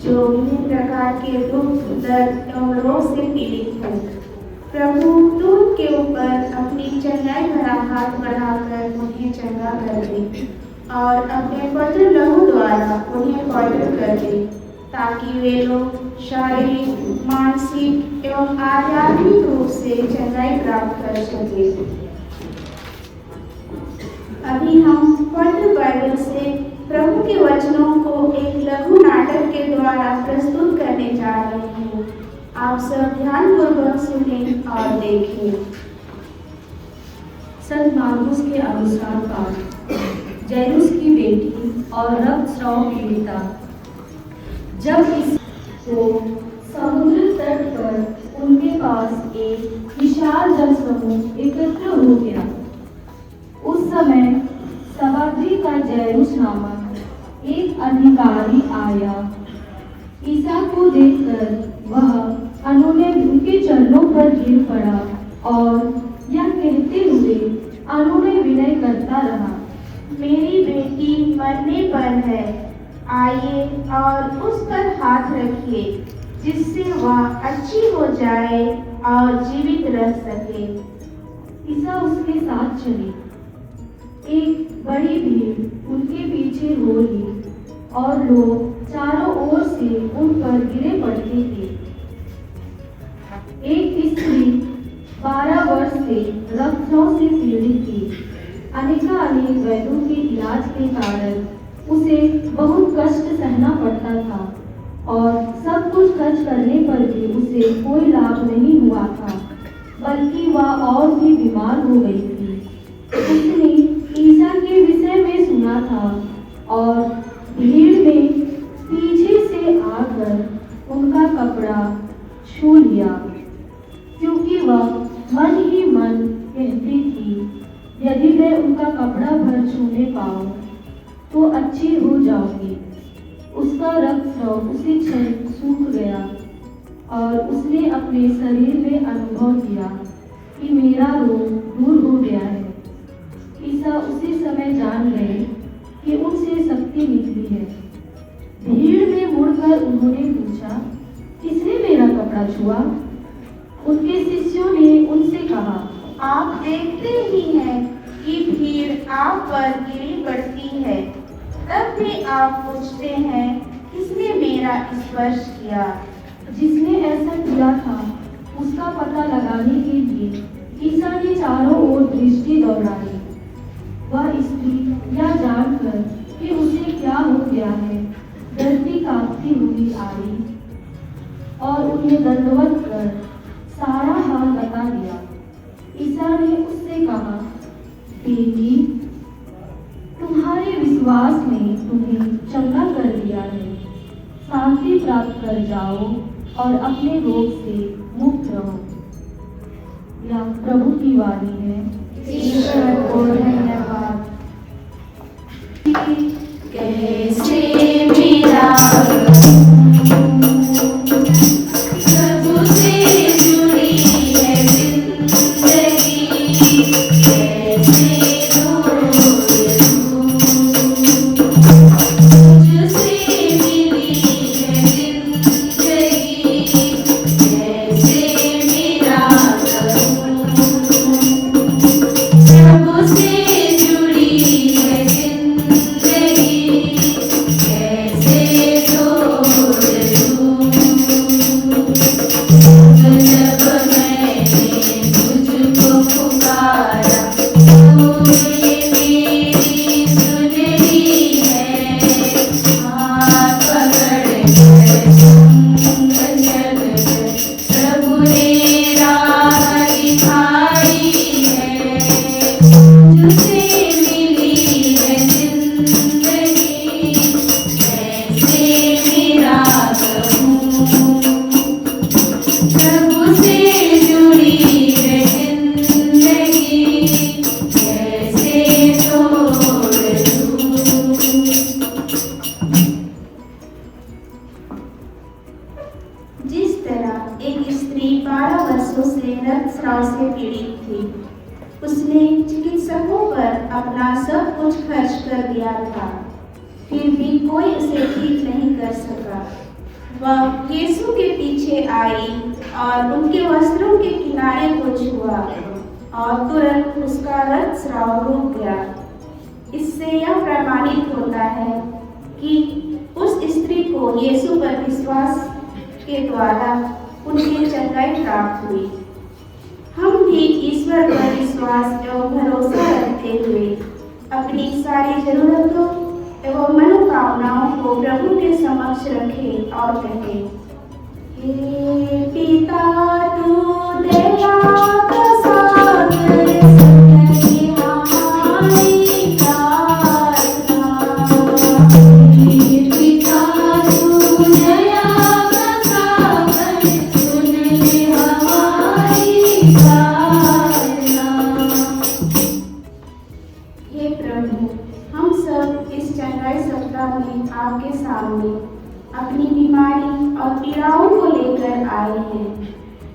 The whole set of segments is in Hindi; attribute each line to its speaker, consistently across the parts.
Speaker 1: जो विभिन्न प्रकार के दुख, दर्द एवं रोग से पीड़ित है। प्रभु तू उनके ऊपर अपनी चंगाई भरा हाथ बढ़ाकर उन्हें चंगा कर दे और अपने पवित्र लहू द्वारा उन्हें पवित्र कर दे, ताकि वे लोग शारीरिक, मानसिक एवं आध्यात्मिक रूप से चंगाई प्राप्त कर सके। अभी हम पवित्र बाइबल से प्रभु के वचनों को एक लघु नाटक के द्वारा प्रस्तुत करने जा रहे हैं। आप सब ध्यानपूर्वक सुनें और देखें।
Speaker 2: संत मार्कुस के अनुसार पाठ। जैरुस की बेटी और रक्तस्राव पीड़िता। जब इसको समुद्र तट पर उनके पास एक विशाल जल समूह एकत्र हो गया। उस समय सबाद्री का जैरुस नामक एक अधिकारी आया। ईसा को देखकर वह अनूने उनके चरणों पर गिर पड़ा और यह कहते हुए अनूने विनय करता रहा,
Speaker 1: मेरी बेटी मरने पर है, आइए और उस पर हाथ रखिए, जिससे वह अच्छी हो जाए और जीवित रह सके।
Speaker 2: ईसा उसके साथ चले। एक बड़ी भीड़ उनके पीछे हो ली और लोग चारों ओर से उन पर गिरे पड़ते थे। एक स्त्री 12 वर्ष से रक्तस्राव से पीड़ित थी। अनेक वैद्यों के इलाज के कारण उसे बहुत कष्ट सहना पड़ता था और सब कुछ खर्च करने पर भी उसे कोई लाभ नहीं हुआ था, बल्कि वह और भी बीमार हो गई थी। उसने ईसा के विषय में सुना था और भीड़ में पीछे से आकर उनका कपड़ा छू लिया, क्योंकि वह मन ही मन कहती थी, यदि मैं उनका कपड़ा भर छूने पाऊं तो अच्छी हो जाऊंगी। उसका रक्तस्राव उसी क्षण सूख गया और उसने अपने शरीर में अनुभव किया कि मेरा रोग दूर हो गया है। ईसा उसी समय जान गए कि उनसे शक्ति निकली है। भीड़ में मुड़कर उन्होंने पूछा, किसने मेरा कपड़ा छुआ? उनके शिष्यों ने उनसे कहा,
Speaker 1: आप देखते ही हैं कि भीड़ आप पर गिरी पड़ती है, तब भी आप पूछते हैं, किसने मेरा स्पर्श किया?
Speaker 2: जिसने ऐसा किया था उसका पता लगाने के लिए ईसा ने चारों ओर दृष्टि दौड़ाई। वह स्त्री यह जानकर कि उसे क्या हो गया है, डरती कांपती हुई आई और उन्हें दंडवत कर सारा हाल बता दिया। ईसा ने उससे कहा, बेटी, तुम्हारे विश्वास ने तुम्हें चंगा कर दिया है। शांति प्राप्त कर जाओ और अपने रोग से मुक्त रहो। यह प्रभु की वाणी है।
Speaker 1: ईश्वर को धन्यवाद।
Speaker 3: कैसे मेरा प्रभु से जुड़ी है जिंदगी, कैसे दूर
Speaker 1: कर दिया था, फिर भी कोई उसे ठीक नहीं कर सका। वह यीशु के पीछे आई और उनके वस्त्रों के किनारे को छुआ और तुरंत उसका रक्तस्राव रुक गया। इससे यह प्रमाणित होता है कि उस स्त्री को यीशु पर विश्वास के द्वारा उनकी चंगाई प्राप्त हुई। हम भी ईश्वर पर विश्वास एवं भरोसा रखते हुए अपनी सारी जरूरतों एवं मनोकामनाओं को प्रभु के समक्ष रखें और कहें, हे पिता तू दया का सागर, सुन हमारी प्रार्थना।
Speaker 3: हे पिता तू दया का सागर, सुन हमारी प्रार्थना।
Speaker 1: हे प्रभु, हम सब इस चंगाई सप्ताह में आपके सामने अपनी बीमारी और पीड़ाओं को लेकर आए हैं।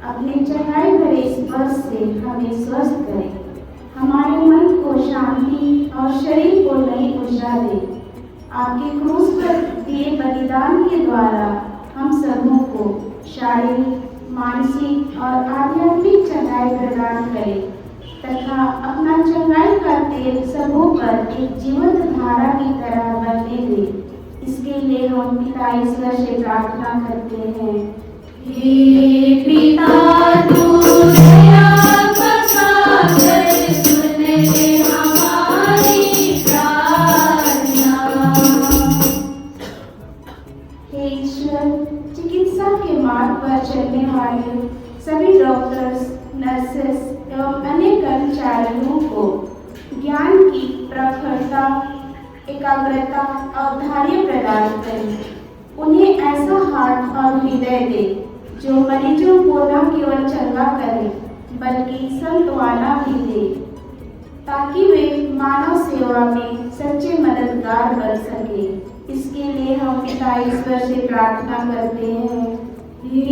Speaker 1: अपने चंगाई भरे स्पर्श से हमें स्वस्थ करें, हमारे मन को शांति और शरीर को नई ऊर्जा दे। आपके क्रूस पर दिए बलिदान के द्वारा हम सबों को शारीरिक, मानसिक और आध्यात्मिक चंगाई प्रदान करें तथा अपना चंगाई का तेल सबों पर एक जीवंत धारा की तरह बहने दे। इसके लिए हम पिता ईश्वर से प्रार्थना करते हैं,
Speaker 3: हे पिता तू दया का सागर, सुन हमारी प्रार्थना।
Speaker 1: हे ईश्वर, चिकित्सा के मार्ग पर चलने वाले सभी डॉक्टर्स, नर्सेस एवं अन्य कर्मचारियों को ज्ञान की प्रखरता, एकाग्रता और धैर्य प्रदान करें। उन्हें ऐसा हाथ और हृदय दे जो मरीजों को न केवल चंगा करे बल्कि सांत्वना भी दे, ताकि वे मानव सेवा में सच्चे मददगार बन सके। इसके लिए हम पिता ईश्वर से प्रार्थना करते हैं,
Speaker 3: हे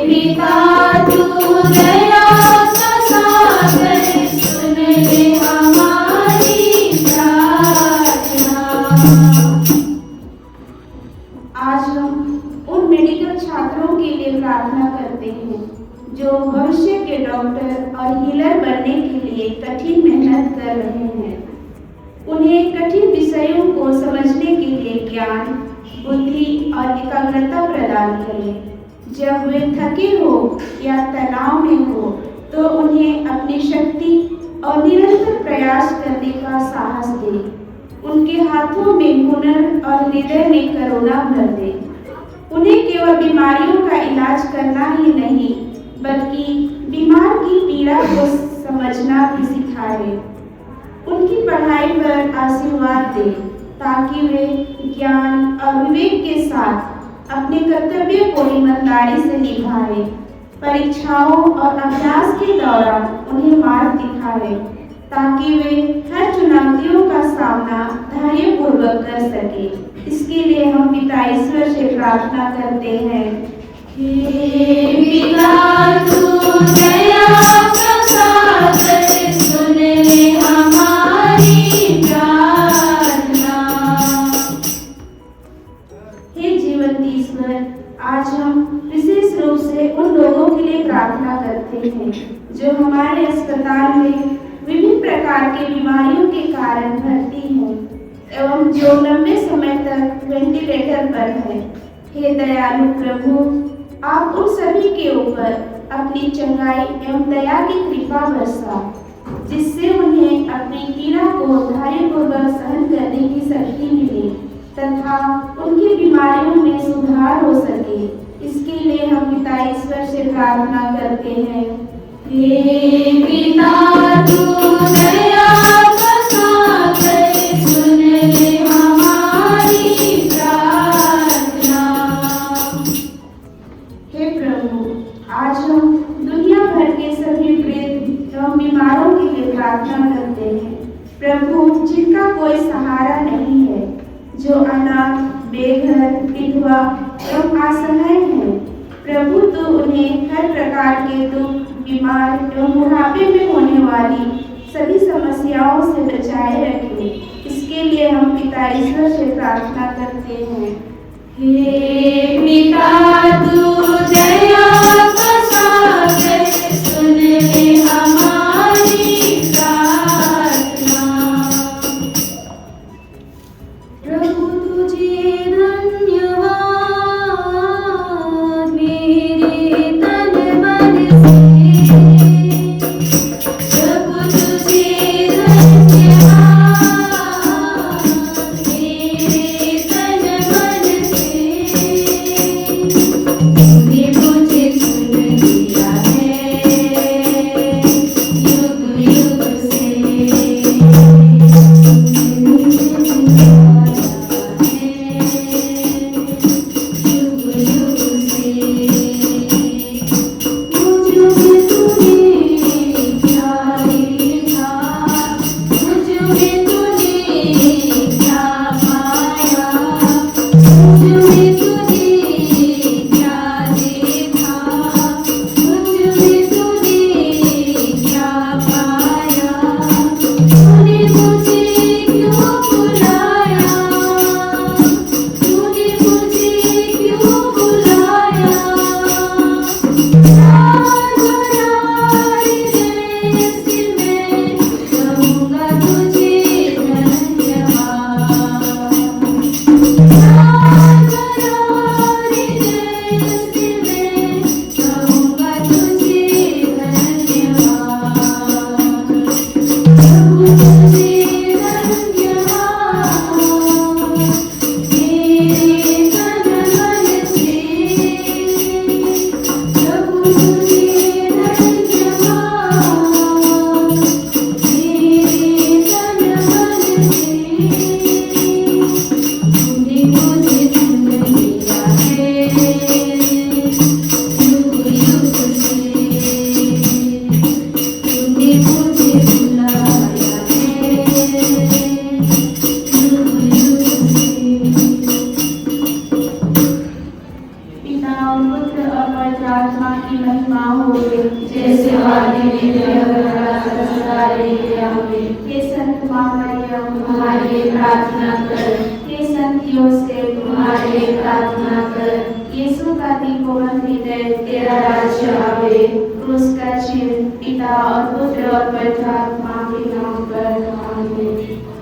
Speaker 3: पिता तू दया का सागर, सुन हमारी प्रार्थना।
Speaker 1: आज हम उन मेडिकल छात्रों के लिए प्रार्थना करते हैं जो भविष्य के डॉक्टर और हीलर बनने के लिए कठिन मेहनत कर रहे हैं। उन्हें कठिन विषयों को समझने के लिए ज्ञान, बुद्धि और एकाग्रता प्रदान करें। जब वे थके हो या तनाव में हो तो उन्हें अपनी शक्ति और निरंतर प्रयास करने का साहस दे। उनके हाथों में हुनर और हृदय में करुणा भर दे। उन्हें केवल बीमारियों का इलाज करना ही नहीं बल्कि बीमार की पीड़ा को समझना भी सिखाए। उनकी पढ़ाई पर आशीर्वाद दे ताकि वे ज्ञान और विवेक के साथ अपने कर्तव्य को ईमानदारी से निभाए। परीक्षाओं और अभ्यास के दौरान उन्हें मार्ग दिखाए ताकि वे हर चुनौतियों का सामना धैर्यपूर्वक कर सके। इसके लिए हम पिता ईश्वर से प्रार्थना करते हैं,
Speaker 3: हे पिता तू दया का सागर, सुन हमारी प्रार्थना।
Speaker 1: हे जीवंत ईश्वर, आज हम विशेष रूप से उन लोगों के लिए प्रार्थना करते हैं जो हमारे अस्पताल में विभिन्न प्रकार की बीमारियों के कारण भर्ती हैं एवं जो लंबे समय तक वेंटिलेटर पर है। हे दयालु प्रभु, आप उन सभी के ऊपर अपनी चंगाई एवं दया की कृपा बरसा, जिससे उन्हें अपनी पीड़ा को धैर्यपूर्वक सहन करने की शक्ति मिले तथा उनकी बीमारियों में सुधार हो सके। इसके लिए हम पिता ईश्वर से प्रार्थना करते हैं,
Speaker 3: हे पिता तू दया का सागर, सुन हमारी प्रार्थना।
Speaker 1: हे प्रभु, आज हम दुनिया भर के सभी वृद्ध एवं बीमारों के लिए प्रार्थना करते हैं। प्रभु, जिनका कोई सहारा नहीं है, जो अनाथ, बेघर, विधवा एवं असहाय हैं, प्रभु तो उन्हें हर प्रकार के दुख, बीमार एवं बुढ़ापे में होने वाली सभी समस्याओं से बचाए रखे। इसके इसके लिए हम पिता ईश्वर से प्रार्थना करते हैं।
Speaker 3: हे पिता तू दया का सागर सुन ले हमारी प्रार्थना। प्रभु तुझे धन्यवाद मेरे तन मन से। प्रभु तुझे धन्यवाद मेरे तन मन से। तूने मुझे सुन लिया है युग युग से।
Speaker 1: पिता और पुत्र और पवित्र आत्मा की महिमा हो।
Speaker 3: जैसे आदि में सदा रहे।
Speaker 1: हे संत मां मरियम
Speaker 3: हमारे लिए प्रार्थना कर।
Speaker 1: हे संत योसेफ
Speaker 3: हमारे लिए प्रार्थना कर।
Speaker 1: यीशु का दीपोवन हृदय
Speaker 3: तेरा राज्य आवे।
Speaker 1: क्रूस का चिन्ह पिता और पुत्र और पवित्र आत्मा के नाम पर आमीन।